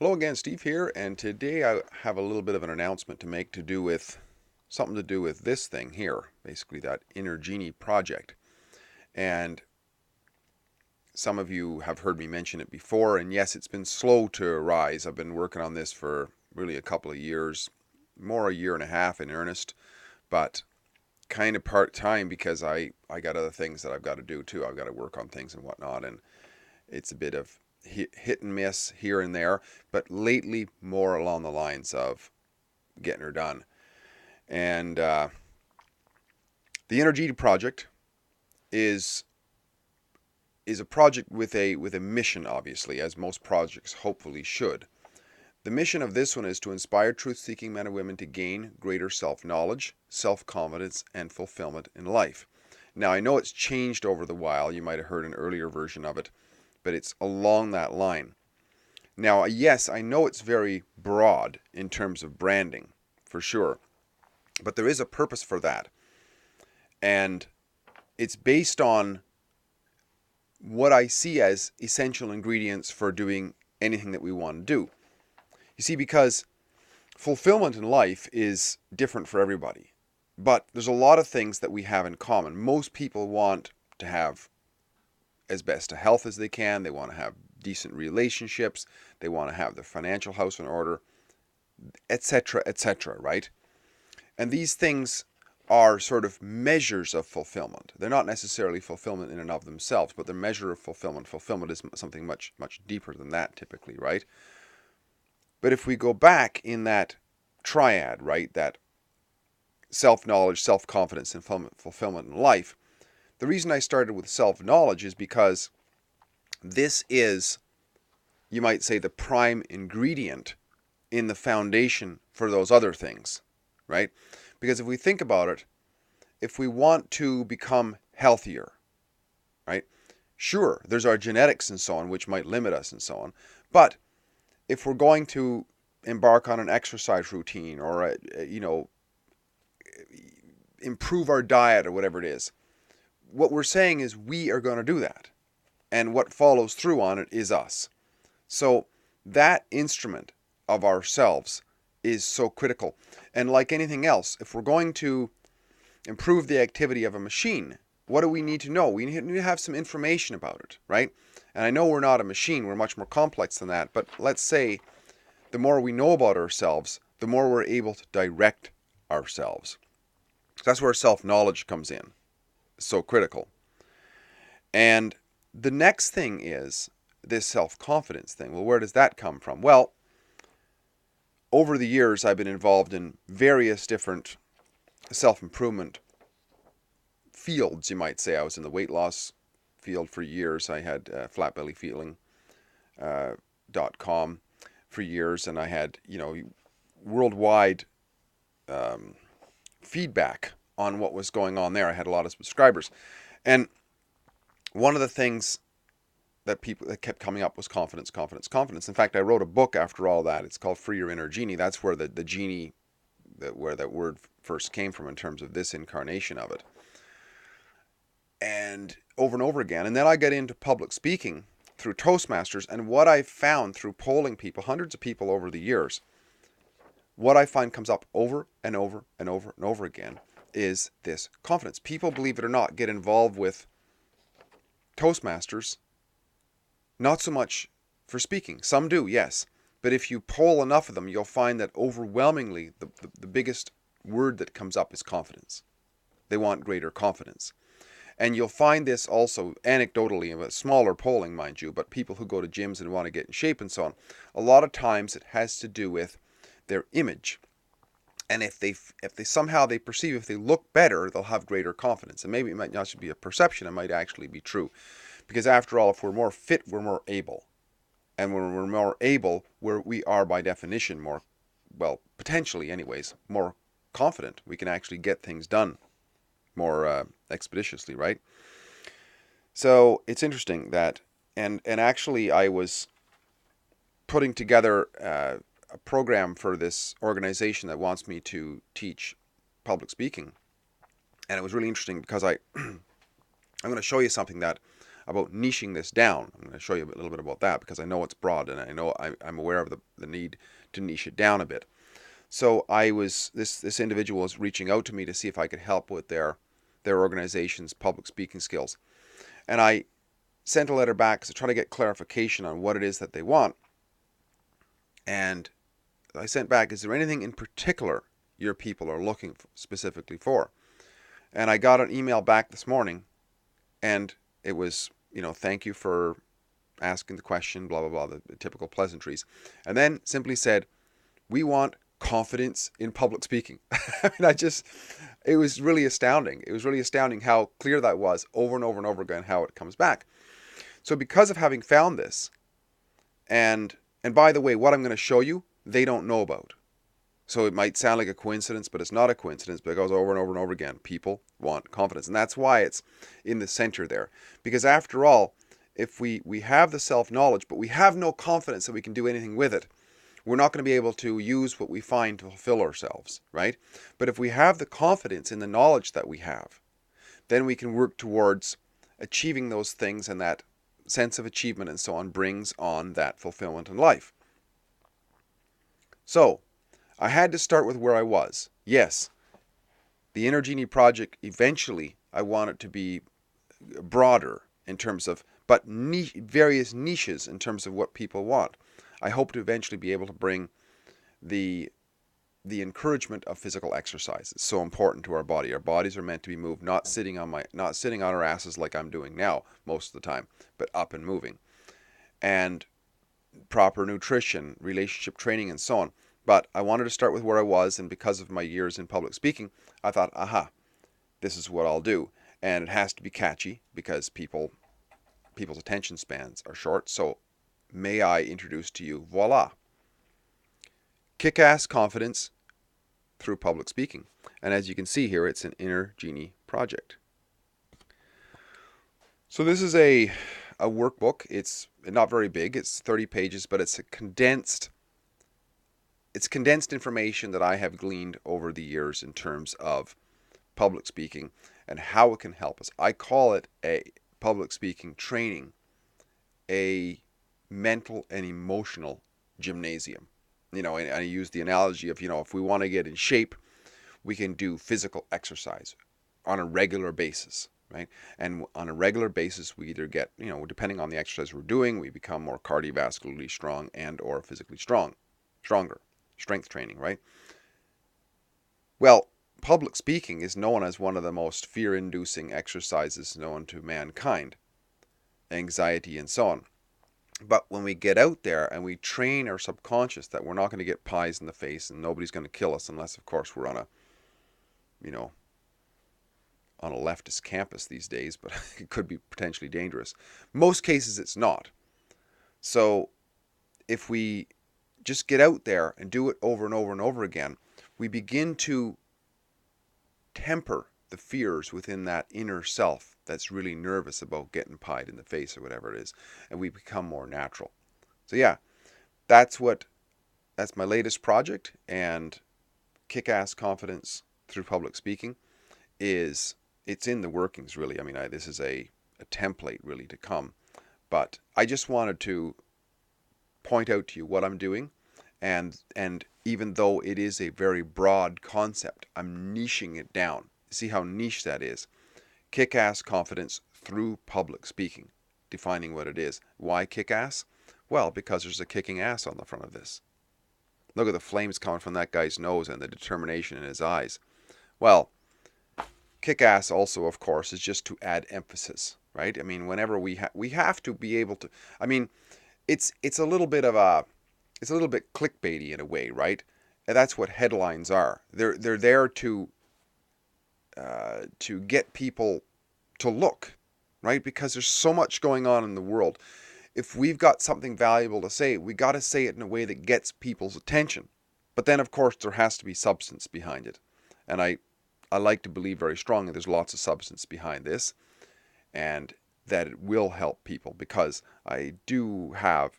Hello again, Steve here, and today I have a little bit of an announcement to make to do with something to do with this thing here, basically that Inner Genie project. And some of you have heard me mention it before, and yes, it's been slow to rise. I've been working on this for really a couple of years, more a year and a half in earnest, but kind of part time because I got other things that I've got to do too. I've got to work on things and whatnot, and it's a bit of hit and miss here and there, but lately more along the lines of getting her done. And the Energy Project is is a project with a mission, obviously, as most projects hopefully should. The mission of this one is to inspire truth-seeking men and women to gain greater self-knowledge, self-confidence, and fulfillment in life. Now, I know it's changed over the while. You might have heard an earlier version of it, but it's along that line. Now, yes, I know it's very broad in terms of branding, for sure, but there is a purpose for that. And it's based on what I see as essential ingredients for doing anything that we want to do. You see, because fulfillment in life is different for everybody, but there's a lot of things that we have in common. Most people want to have as best a health as they can. They want to have decent relationships. They want to have their financial house in order, etc., etc., right? And these things are sort of measures of fulfillment. They're not necessarily fulfillment in and of themselves, but they're measure of fulfillment. Fulfillment is something much, much deeper than that typically, right? But if we go back in that triad, right, that self-knowledge, self-confidence, and fulfillment in life, the reason I started with self-knowledge is because this is, you might say, the prime ingredient in the foundation for those other things, right? Because if we think about it, if we want to become healthier, right? Sure, there's our genetics and so on, which might limit us and so on. But if we're going to embark on an exercise routine or, improve our diet or whatever it is, what we're saying is we are going to do that. And what follows through on it is us. So that instrument of ourselves is so critical. And like anything else, if we're going to improve the activity of a machine, what do we need to know? We need to have some information about it, right? And I know we're not a machine, we're much more complex than that, but let's say the more we know about ourselves, the more we're able to direct ourselves. So that's where self-knowledge comes in. It's so critical. And the next thing is this self-confidence thing. Well, where does that come from? Well, over the years, I've been involved in various different self-improvement fields, you might say. I was in the weight loss field for years. I had flatbellyfeeling.com for years, and I had, worldwide feedback on what was going on there. I had a lot of subscribers. And one of the things that kept coming up was confidence, confidence, confidence. In fact, I wrote a book after all that. It's called Free Your Inner Genie. That's where the genie, where that word first came from in terms of this incarnation of it. And over again. And then I got into public speaking through Toastmasters. And what I found through polling people, hundreds of people over the years, what I find comes up over and over and over and over again is this confidence. People, believe it or not, get involved with Toastmasters, not so much for speaking. Some do, yes. But if you poll enough of them, you'll find that overwhelmingly the biggest word that comes up is confidence. They want greater confidence. And you'll find this also anecdotally, in a smaller polling, mind you, but people who go to gyms and want to get in shape and so on, a lot of times it has to do with their image. And if they somehow they perceive if they look better, they'll have greater confidence. And maybe it might not just be a perception, it might actually be true. Because after all, if we're more fit, we're more able. And when we're more able, we are by definition more, well, potentially anyways, more confident. We can actually get things done more expeditiously, right? So it's interesting that, and actually I was putting together a program for this organization that wants me to teach public speaking. And it was really interesting because I'm going to show you something that about niching this down. I'm going to show you a little bit about that because I know it's broad and I know I'm aware of the need to niche it down a bit. So this individual was reaching out to me to see if I could help with their organization's public speaking skills. And I sent a letter back to try to get clarification on what it is that they want. And I sent back, is there anything in particular your people are looking specifically for? And I got an email back this morning, and it was, thank you for asking the question, blah, blah, blah, the typical pleasantries. And then simply said, we want confidence in public speaking. I mean, it was really astounding. It was really astounding how clear that was over and over and over again, how it comes back. So because of having found this, and by the way, what I'm going to show you, they don't know about. So it might sound like a coincidence, but it's not a coincidence, but it goes over and over and over again. People want confidence. And that's why it's in the center there. Because after all, if we have the self-knowledge, but we have no confidence that we can do anything with it, we're not going to be able to use what we find to fulfill ourselves, right? But if we have the confidence in the knowledge that we have, then we can work towards achieving those things, and that sense of achievement and so on brings on that fulfillment in life. So, I had to start with where I was. Yes, the Inner Genie project, eventually I want it to be broader in terms of, but various niches in terms of what people want. I hope to eventually be able to bring the encouragement of physical exercise. It's so important to our body. Our bodies are meant to be moved, not sitting on our asses like I'm doing now most of the time, but up and moving. And proper nutrition, relationship training, and so on. But I wanted to start with where I was, and because of my years in public speaking, I thought, aha, this is what I'll do. And it has to be catchy because people's attention spans are short. So may I introduce to you, voila, Kick-Ass Confidence through Public Speaking. And as you can see here, it's an Inner Genie project. So this is a workbook. It's not very big. It's 30 pages, but it's condensed information that I have gleaned over the years in terms of public speaking and how it can help us. I call it a public speaking training, a mental and emotional gymnasium. And I use the analogy of, if we want to get in shape, we can do physical exercise on a regular basis, right? And on a regular basis, we either get, depending on the exercise we're doing, we become more cardiovascularly strong and or physically stronger. Strength training, right? Well, public speaking is known as one of the most fear-inducing exercises known to mankind, anxiety and so on. But when we get out there and we train our subconscious that we're not going to get pies in the face and nobody's going to kill us unless, of course, we're on a leftist campus these days, but it could be potentially dangerous. Most cases it's not. So if we just get out there and do it over and over and over again, we begin to temper the fears within that inner self that's really nervous about getting pied in the face or whatever it is, and we become more natural. So yeah, that's my latest project, and Kick-Ass Confidence through Public Speaking it's in the workings, really. I mean, this is a template really to come, but I just wanted to point out to you what I'm doing, and even though it is a very broad concept, I'm niching it down. See how niche that is? Kick-Ass Confidence through Public Speaking, defining what it is. Why kick-ass? Well, because there's a kicking ass on the front of this. Look at the flames coming from that guy's nose and the determination in his eyes. Well, kick-ass also, of course, is just to add emphasis, right? I mean, whenever we have to be able to, I mean, it's a little bit clickbaity in a way, right? And that's what headlines are. They're there to get people to look, right? Because there's so much going on in the world. If we've got something valuable to say, we got to say it in a way that gets people's attention. But then, of course, there has to be substance behind it. And I like to believe very strongly there's lots of substance behind this, and that it will help people, because I do have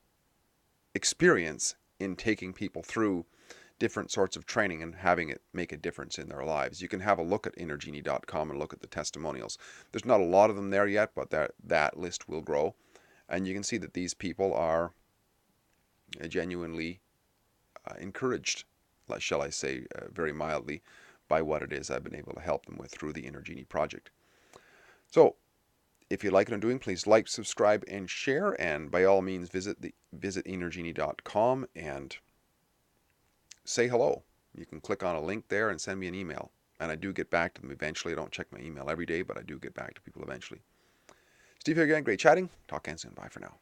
experience in taking people through different sorts of training and having it make a difference in their lives. You can have a look at innergenie.com and look at the testimonials. There's not a lot of them there yet, but that list will grow. And you can see that these people are genuinely encouraged, shall I say, very mildly, by what it is I've been able to help them with through the Inner Genie project. So, if you like what I'm doing, please like, subscribe, and share. And by all means, visit innergenie.com and say hello. You can click on a link there and send me an email. And I do get back to them eventually. I don't check my email every day, but I do get back to people eventually. Steve here again. Great chatting. Talk again soon. Bye for now.